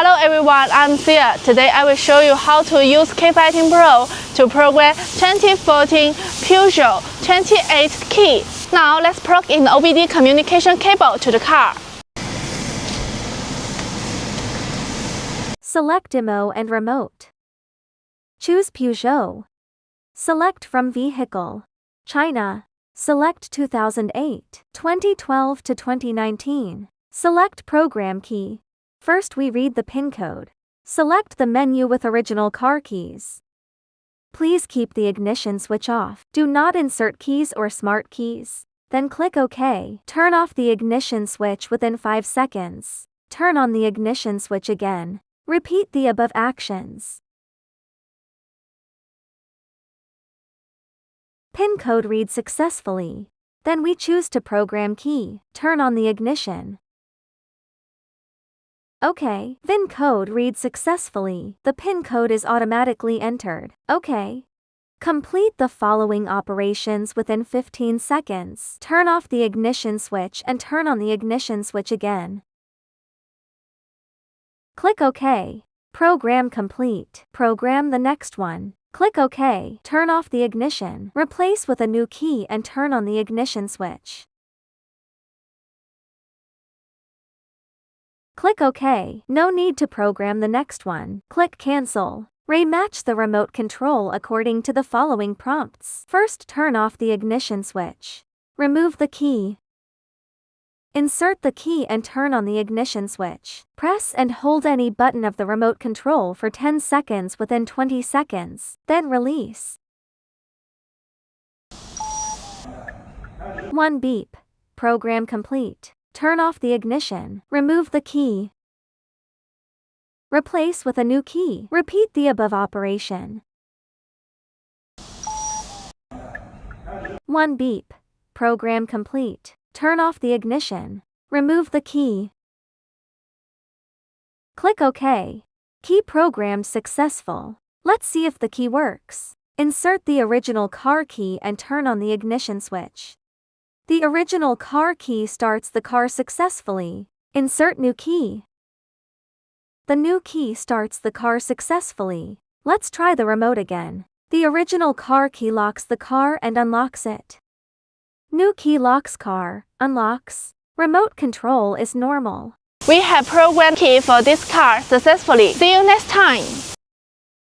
Hello everyone, I'm Sia. Today I will show you how to use K518 Pro to program 2014 Peugeot 28 key. Now let's plug in the OBD communication cable to the car. Select Demo and Remote. Choose Peugeot. Select from Vehicle. China. Select 2008, 2012 to 2019. Select Program Key. First we read the PIN code. Select the menu with original car keys. Please keep the ignition switch off. Do not insert keys or smart keys. Then click OK. Turn off the ignition switch within 5 seconds. Turn on the ignition switch again. Repeat the above actions. PIN code reads successfully. Then we choose to program key. Turn on the ignition. OK. VIN code reads successfully. The PIN code is automatically entered. OK. Complete the following operations within 15 seconds. Turn off the ignition switch and turn on the ignition switch again. Click OK. Program complete. Program the next one. Click OK. Turn off the ignition. Replace with a new key and turn on the ignition switch. Click OK. No need to program the next one. Click Cancel. Rematch the remote control according to the following prompts. First, turn off the ignition switch. Remove the key. Insert the key and turn on the ignition switch. Press and hold any button of the remote control for 10 seconds within 20 seconds, then release. 1 beep. Program complete. Turn off the ignition. Remove the key. Replace with a new key. Repeat the above operation. 1 beep. Program complete. Turn off the ignition. Remove the key. Click OK. Key programmed successful. Let's see if the key works. Insert the original car key and turn on the ignition switch. The original car key starts the car successfully. Insert new key. The new key starts the car successfully. Let's try the remote again. The original car key locks the car and unlocks it. New key locks car, unlocks. Remote control is normal. We have programmed key for this car successfully. See you next time.